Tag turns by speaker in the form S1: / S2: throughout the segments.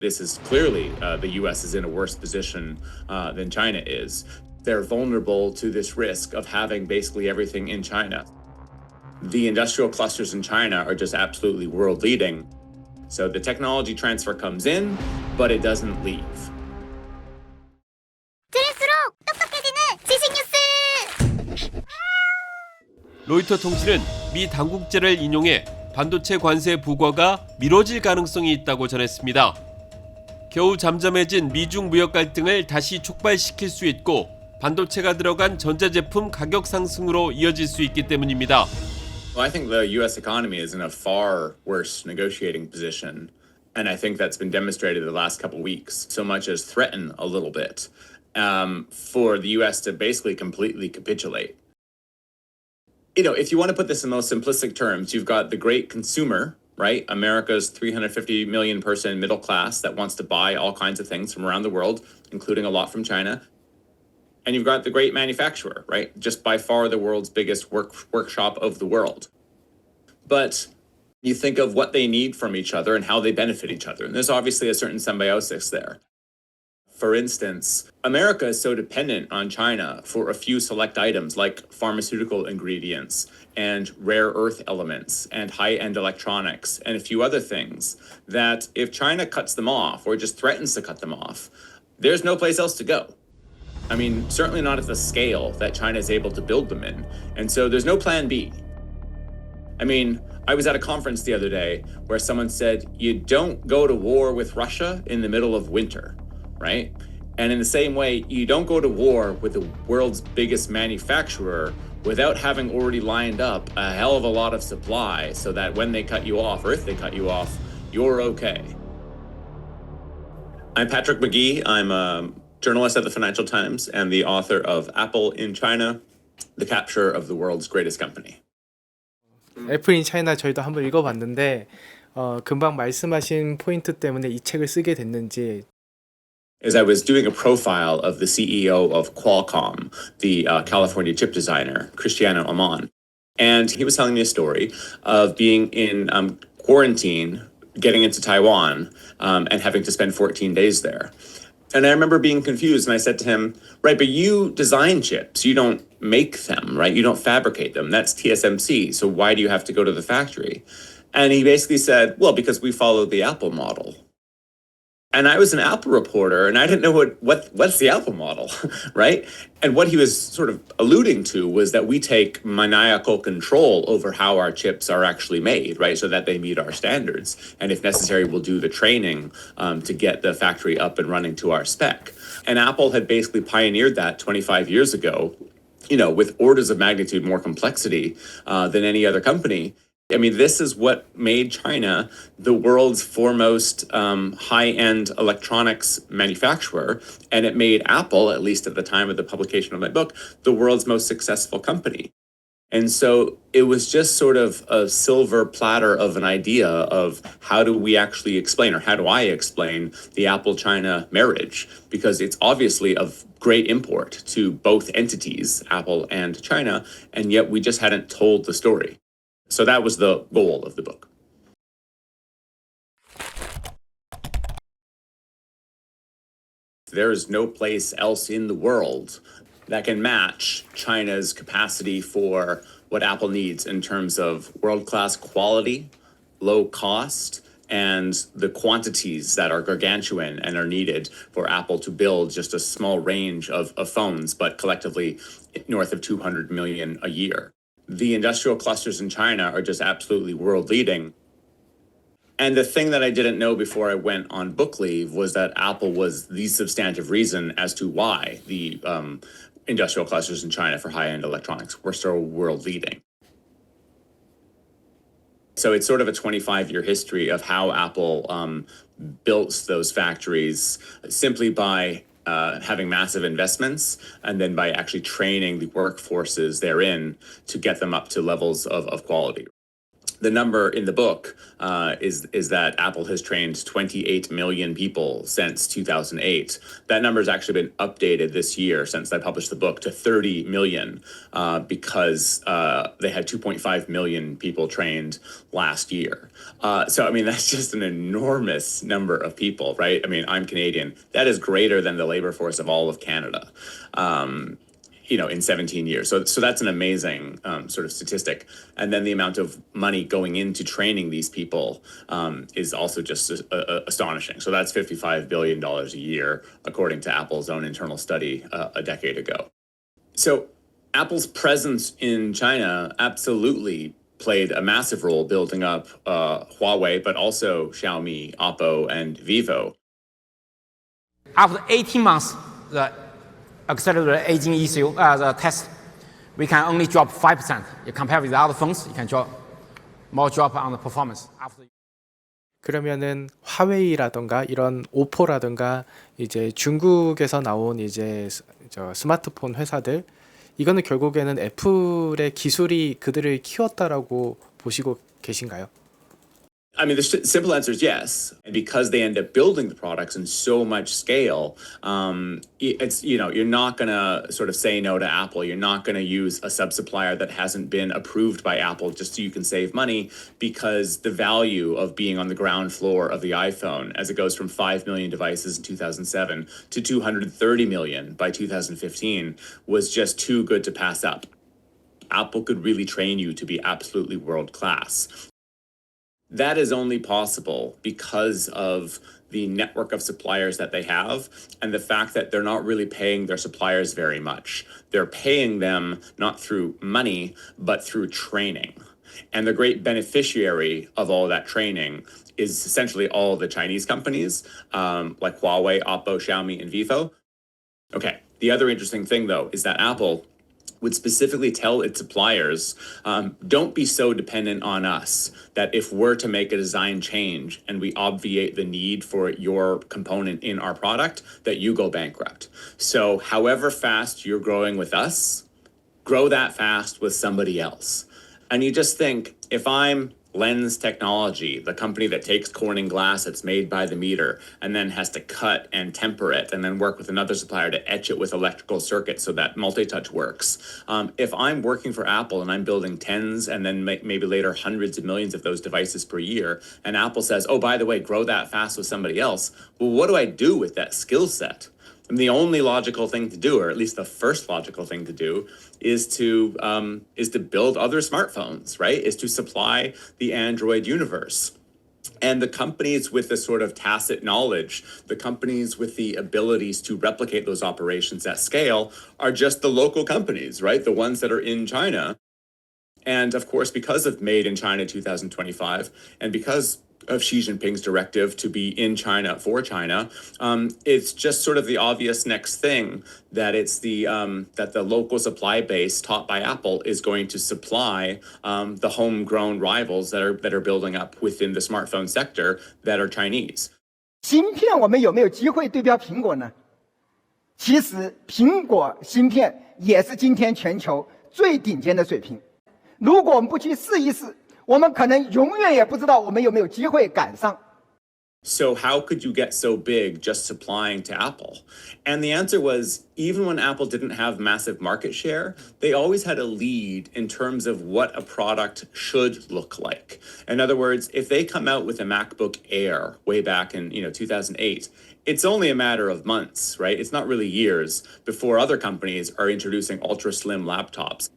S1: This is clearly the US is in a worse position than China is. They're vulnerable to this risk of having basically everything in China. The industrial clusters in China are just absolutely world leading. So the technology transfer comes in, but it doesn't leave.
S2: 들을수록 똑똑해지는 지식 뉴스!
S3: 로이터 통신은 미 당국자를 인용해 반도체 관세 부과가 미뤄질 가능성이 있다고 전했습니다. 겨우 잠잠해진 미중 무역 갈등을 다시 촉발시킬 수 있고 반도체가 들어간 전자제품 가격 상승으로 이어질 수 있기 때문입니다.
S1: Well, I think the US economy is in a far worse negotiating position. And I think that's been demonstrated the last couple of weeks, so much as threaten a little bit for the US to basically completely capitulate. You know, if you want to put this in most simplistic terms, you've got the great consumer, right? America's 350 million person middle class that wants to buy all kinds of things from around the world, including a lot from China. And you've got the great manufacturer, right? Just by far the world's biggest workshop of the world. But you think of what they need from each other and how they benefit each other. And there's obviously a certain symbiosis there. For instance, America is so dependent on China for a few select items like pharmaceutical ingredients and rare earth elements and high-end electronics and a few other things that if China cuts them off or just threatens to cut them off, there's no place else to go. I mean, certainly not at the scale that China is able to build them in. And so there's no plan B. I mean, I was at a conference the other day where someone said, you don't go to war with Russia in the middle of winter, right? And in the same way, you don't go to war with the world's biggest manufacturer without having already lined up a hell of a lot of supply so that when they cut you off, or if they cut you off, you're okay. I'm Patrick McGee. I'm a journalist at the Financial Times and the author of Apple in China, The Capture of the World's Greatest Company.
S4: 애플 인 차이나 저희도 한번 읽어봤는데 금방 말씀하신 포인트 때문에 이 책을 쓰게 됐는지.
S1: As I was doing a profile of the CEO of Qualcomm, the California chip designer, Cristiano Amon, and he was telling me a story of being in quarantine, getting into Taiwan, and having to spend 14 days there. And I remember being confused, and I said to him, right, but you design chips, you don't make them, right? You don't fabricate them. That's TSMC, so why do you have to go to the factory? And he basically said, well, because we follow the Apple model. And I was an Apple reporter, and I didn't know what's the Apple model, right? And what he was sort of alluding to was that we take maniacal control over how our chips are actually made, right? So that they meet our standards. And if necessary, we'll do the training to get the factory up and running to our spec. And Apple had basically pioneered that 25 years ago, you know, with orders of magnitude more complexity than any other company. I mean, this is what made China the world's foremost high-end electronics manufacturer, and it made Apple, at least at the time of the publication of my book, the world's most successful company. And so it was just sort of a silver platter of an idea of how do we actually explain, or how do I explain, the Apple-China marriage? Because it's obviously of great import to both entities, Apple and China, and yet we just hadn't told the story. So that was the goal of the book. There is no place else in the world that can match China's capacity for what Apple needs in terms of world-class quality, low cost, and the quantities that are gargantuan and are needed for Apple to build just a small range of phones, but collectively north of 200 million a year. The industrial clusters in China are just absolutely world leading. And the thing that I didn't know before I went on book leave was that Apple was the substantive reason as to why the industrial clusters in China for high-end electronics were so world leading. So it's sort of a 25-year history of how Apple built those factories simply by having massive investments and then by actually training the workforces therein to get them up to levels of quality. the number in the book is that Apple has trained 28 million people since 2008. That number has actually been updated this year since I published the book to 30 million because they had 2.5 million people trained last year. So, I mean, that's just an enormous number of people, right? I mean, I'm Canadian. That is greater than the labor force of all of Canada. In 17 years. So that's an amazing sort of statistic. And then the amount of money going into training these people is also just astonishing. So that's $55 billion a year, according to Apple's own internal study a decade ago. So Apple's presence in China absolutely played a massive role building up Huawei, but also Xiaomi, Oppo, and Vivo.
S5: After 18 months, the accelerated aging issue, the test, we can only drop 5%. You compare with the other phones, you can drop on the performance.
S4: 그러면은 화웨이라던가 이런 오포라던가 이제 중국에서 나온 이제 저 스마트폰 회사들 이거는 결국에는 애플의 기술이 그들을 키웠다라고 보시고 계신가요?
S1: I mean, the simple answer is yes. And because they end up building the products in so much scale, it's, you're not going to sort of say no to Apple. You're not going to use a sub-supplier that hasn't been approved by Apple just so you can save money, because the value of being on the ground floor of the iPhone, as it goes from 5 million devices in 2007 to 230 million by 2015, was just too good to pass up. Apple could really train you to be absolutely world-class. That is only possible because of the network of suppliers that they have and the fact that they're not really paying their suppliers very much. They're paying them not through money, but through training. And the great beneficiary of all that training is essentially all the Chinese companies like Huawei, Oppo, Xiaomi, and Vivo. Okay, the other interesting thing, though, is that Apple would specifically tell its suppliers, don't be so dependent on us that if we're to make a design change and we obviate the need for your component in our product, that you go bankrupt. So however fast you're growing with us, grow that fast with somebody else. And you just think, if I'm Lens Technology, the company that takes Corning glass that's made by the meter and then has to cut and temper it and then work with another supplier to etch it with electrical circuits so that multi-touch works. If I'm working for Apple and I'm building tens and then maybe later hundreds of millions of those devices per year, and Apple says, oh, by the way, grow that fast with somebody else, well, what do I do with that skill set? And the only logical thing to do, or at least the first logical thing to do, is to build other smartphones, right? Is to supply the Android universe. And the companies with this sort of tacit knowledge, the companies with the abilities to replicate those operations at scale, are just the local companies, right? The ones that are in China. And of course, because of Made in China 2025, and because of Xi Jinping's directive to be in China for China, it's just sort of the obvious next thing that it's that the local supply base taught by Apple is going to supply the homegrown rivals that are building up within the smartphone sector that are Chinese.
S6: 芯片我们有没有机会对标苹果呢？其实苹果芯片也是今天全球最顶尖的水平。如果我们不去试一试，我们可能永远也不知道我们有没有机会赶上。
S1: So how could you get so big just supplying to Apple? And the answer was, even when Apple didn't have massive market share, they always had a lead in terms of what a product should look like. In other words, if they come out with a MacBook Air way back in 2008, it's only a matter of months, right? It's not really years before other companies are introducing ultra slim laptops.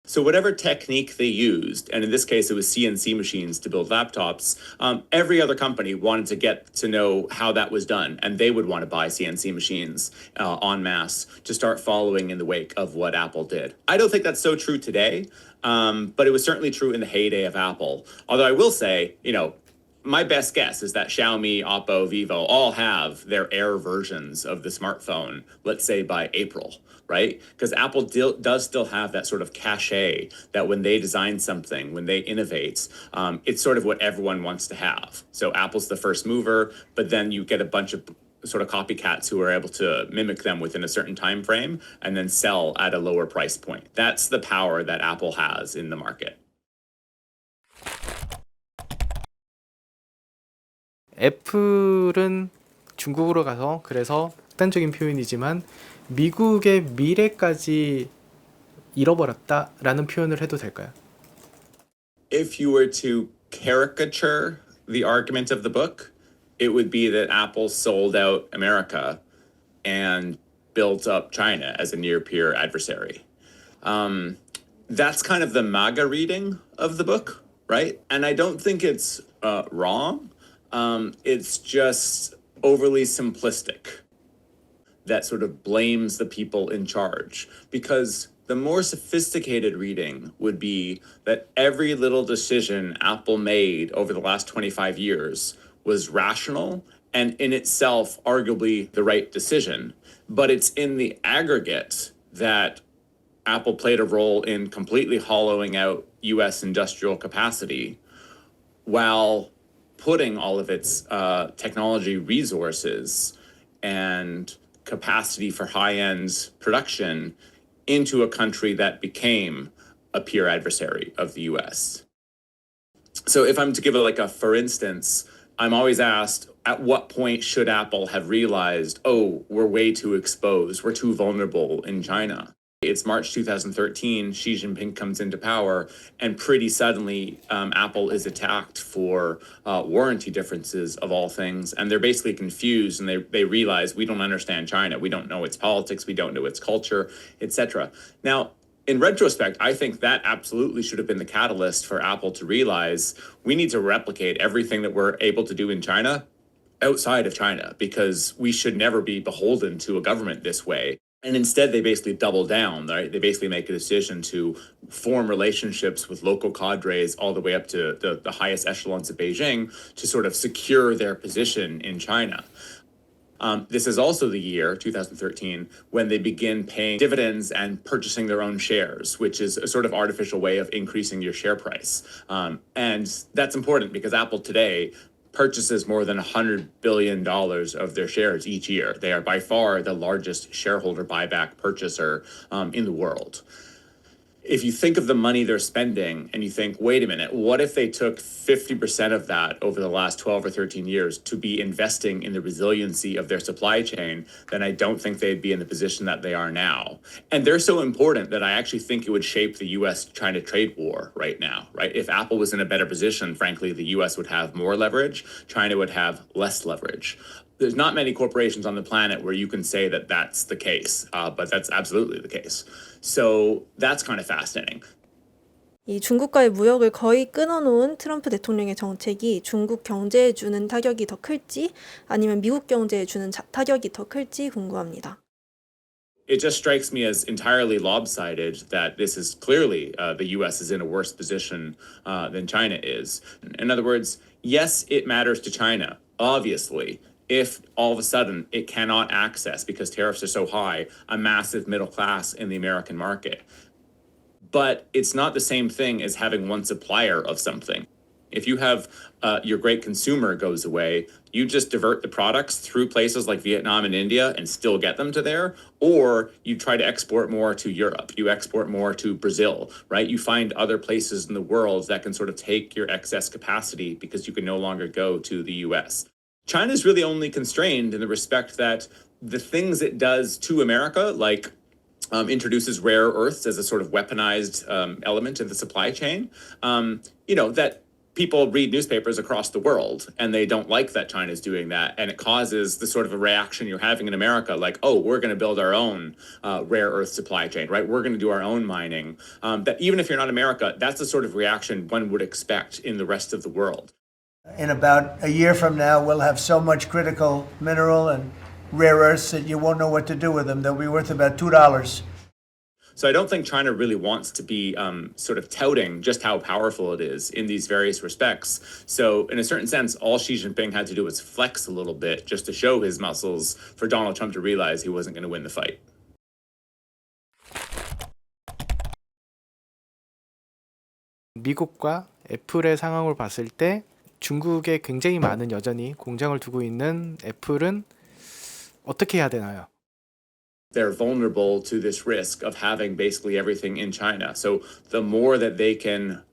S1: So whatever technique they used, and in this case it was CNC machines to build laptops, every other company wanted to get to know how that was done, and they would want to buy CNC machines en masse to start following in the wake of what Apple did. I don't think that's so true today, but it was certainly true in the heyday of Apple. Although I will say, my best guess is that Xiaomi, Oppo, Vivo all have their Air versions of the smartphone, let's say by April, right? Because Apple does still have that sort of cachet that when they design something, when they innovate, it's sort of what everyone wants to have. So Apple's the first mover, but then you get a bunch of sort of copycats who are able to mimic them within a certain time frame and then sell at a lower price point. That's the power that Apple has in the market.
S4: 애플은 중국으로 가서 그래서 극단적인 표현이지만 미국의 미래까지 잃어버렸다라는 표현을 해도 될까요?
S1: If you were to caricature the argument of the book, it would be that Apple sold out America and built up China as a near peer adversary. That's kind of the MAGA reading of the book, right? And I don't think it's wrong. It's just overly simplistic that sort of blames the people in charge. Because the more sophisticated reading would be that every little decision Apple made over the last 25 years was rational and in itself arguably the right decision. But it's in the aggregate that Apple played a role in completely hollowing out US industrial capacity while putting all of its technology resources and capacity for high-end production into a country that became a peer adversary of the US. So if I'm to give it like a for instance, I'm always asked, at what point should Apple have realized, oh, we're way too exposed, we're too vulnerable in China? It's March 2013, Xi Jinping comes into power, and pretty suddenly Apple is attacked for warranty differences of all things. And they're basically confused and they realize we don't understand China. We don't know its politics. We don't know its culture, etc. Now, in retrospect, I think that absolutely should have been the catalyst for Apple to realize we need to replicate everything that we're able to do in China outside of China, because we should never be beholden to a government this way. And instead, they basically double down, right? They basically make a decision to form relationships with local cadres all the way up to the highest echelons of Beijing to sort of secure their position in China. This is also the year, 2013, when they begin paying dividends and purchasing their own shares, which is a sort of artificial way of increasing your share price. And that's important because Apple today purchases more than $100 billion of their shares each year. They are by far the largest shareholder buyback purchaser in the world. If you think of the money they're spending and you think, wait a minute, what if they took 50% of that over the last 12 or 13 years to be investing in the resiliency of their supply chain, then I don't think they'd be in the position that they are now. And they're so important that I actually think it would shape the US-China trade war right now, right? If Apple was in a better position, frankly, the US would have more leverage, China would have less leverage. There's not many corporations on the planet where you can say that that's the case, but that's absolutely the case. So that's kind of fascinating.
S7: 이 중국과의 무역을 거의 끊어놓은 트럼프 대통령의 정책이 중국 경제에 주는 타격이 더 클지 아니면 미국 경제에 주는 타격이 더 클지 궁금합니다.
S1: It just strikes me as entirely lopsided that this is clearly the US is in a worse position than China is. In other words, yes, it matters to China, obviously, if all of a sudden it cannot access, because tariffs are so high, a massive middle class in the American market. But it's not the same thing as having one supplier of something. If you have your great consumer goes away, you just divert the products through places like Vietnam and India and still get them to there, or you try to export more to Europe, you export more to Brazil, right? You find other places in the world that can sort of take your excess capacity because you can no longer go to the US. China is really only constrained in the respect that the things it does to America, like introduces rare earths as a sort of weaponized element of the supply chain, that people read newspapers across the world and they don't like that China's doing that. And it causes the sort of a reaction you're having in America, like, oh, we're going to build our own rare earth supply chain, right? We're going to do our own mining. That even if you're not America, that's the sort of reaction one would expect in the rest of the world.
S8: In about a year from now, we'll have so much critical mineral and rare earths that you won't know what to do with them. They'll be worth about $2.
S1: So I don't think China really wants to be sort of touting just how powerful it is in these various respects. So in a certain sense, all Xi Jinping had to do was flex a little bit just to show his muscles for Donald Trump to realize he wasn't going to win the fight.
S4: 미국과 애플의 상황을 봤을 때 중국에 굉장히 많은 여전히 공장을 두고 있는 애플은 어떻게 해야 되나요?
S1: They're vulnerable to this risk of having basically everything in China. So the more that they can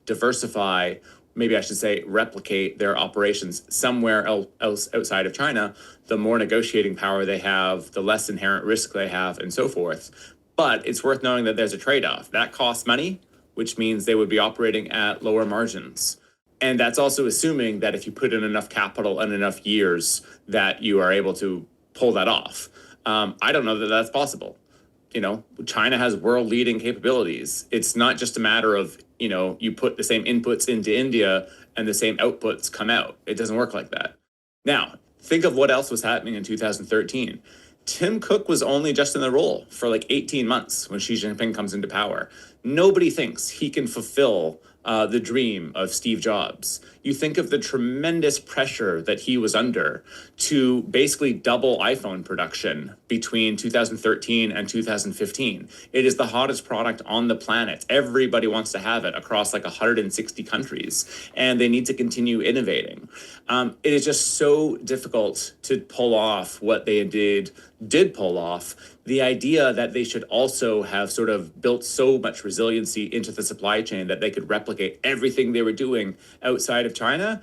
S1: diversify maybe I should say replicate their operations somewhere else outside of China, the more negotiating power they have, the less inherent risk they have, and so forth. But it's worth knowing that there's a trade-off. That costs money, which means they would be operating at lower margins. And that's also assuming that if you put in enough capital and enough years that you are able to pull that off. I don't know that that's possible. China has world-leading capabilities. It's not just a matter of, you put the same inputs into India and the same outputs come out. It doesn't work like that. Now, think of what else was happening in 2013. Tim Cook was only just in the role for like 18 months when Xi Jinping comes into power. Nobody thinks he can fulfill the dream of Steve Jobs. You think of the tremendous pressure that he was under to basically double iPhone production between 2013 and 2015. It is the hottest product on the planet. Everybody wants to have it across like 160 countries, and they need to continue innovating. It is just so difficult to pull off what they did pull off. The idea that they should also have sort of built so much resiliency into the supply chain that they could replicate everything they were doing outside of China,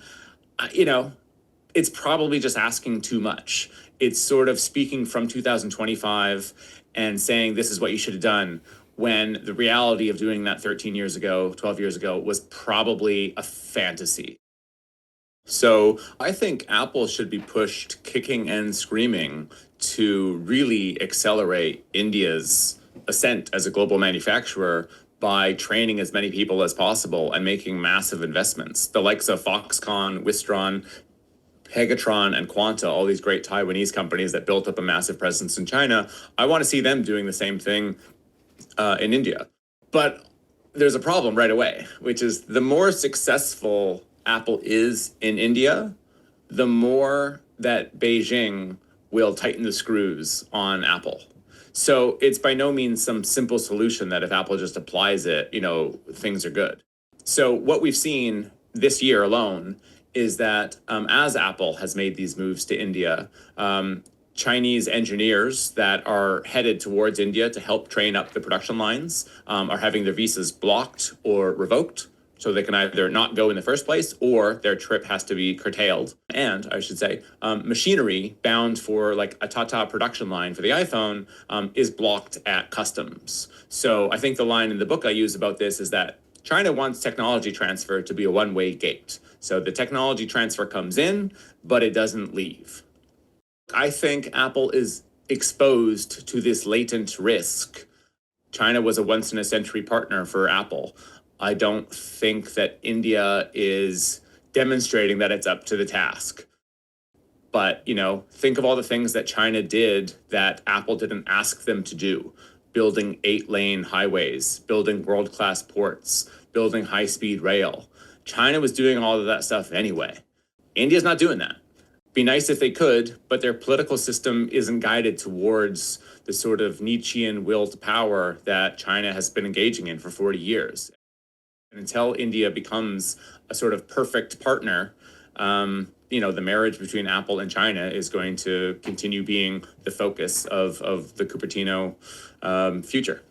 S1: it's probably just asking too much. It's sort of speaking from 2025 and saying this is what you should have done, when the reality of doing that 13 years ago, 12 years ago was probably a fantasy. So I think Apple should be pushed kicking and screaming to really accelerate India's ascent as a global manufacturer by training as many people as possible and making massive investments. The likes of Foxconn, Wistron, Pegatron, and Quanta, all these great Taiwanese companies that built up a massive presence in China, I want to see them doing the same thing in India. But there's a problem right away, which is the more successful Apple is in India, the more that Beijing will tighten the screws on Apple. So it's by no means some simple solution that if Apple just applies it, things are good. So what we've seen this year alone is that as Apple has made these moves to India, Chinese engineers that are headed towards India to help train up the production lines are having their visas blocked or revoked. So they can either not go in the first place or their trip has to be curtailed. And I should say, machinery bound for like a Tata production line for the iPhone is blocked at customs. So I think the line in the book I use about this is that China wants technology transfer to be a one-way gate. So the technology transfer comes in, but it doesn't leave. I think Apple is exposed to this latent risk. China was a once-in-a-century partner for Apple. I don't think that India is demonstrating that it's up to the task. But, think of all the things that China did that Apple didn't ask them to do. Building 8-lane highways, building world-class ports, building high-speed rail. China was doing all of that stuff anyway. India's not doing that. Be nice if they could, but their political system isn't guided towards the sort of Nietzschean will to power that China has been engaging in for 40 years. And until India becomes a sort of perfect partner, the marriage between Apple and China is going to continue being the focus of the Cupertino future.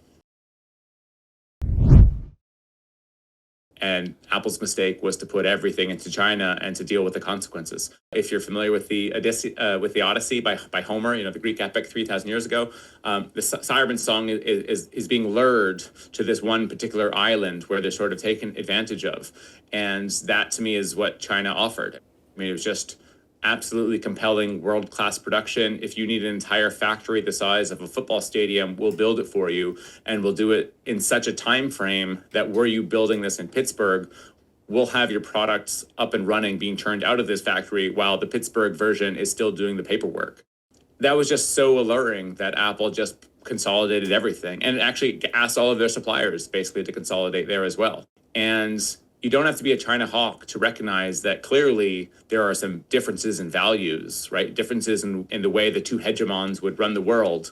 S1: And Apple's mistake was to put everything into China and to deal with the consequences. If you're familiar with the Odyssey by Homer, the Greek epic 3,000 years ago, the Siren song is being lured to this one particular island where they're sort of taken advantage of. And that to me is what China offered. I mean, it was just absolutely compelling world-class production. If you need an entire factory the size of a football stadium, we'll build it for you, and we'll do it in such a time frame that were you building this in Pittsburgh, we'll have your products up and running, being churned out of this factory while the Pittsburgh version is still doing the paperwork. That was just so alluring that Apple just consolidated everything and actually asked all of their suppliers basically to consolidate there as well. And you don't have to be a China hawk to recognize that clearly there are some differences in values, right? Differences in the way the two hegemons would run the world.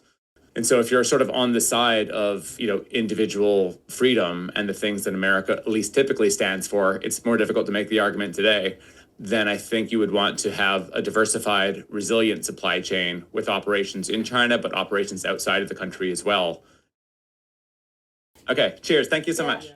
S1: And so if you're sort of on the side of, individual freedom and the things that America at least typically stands for, it's more difficult to make the argument today. Then I think you would want to have a diversified, resilient supply chain with operations in China, but operations outside of the country as well. Okay, cheers. Thank you so much.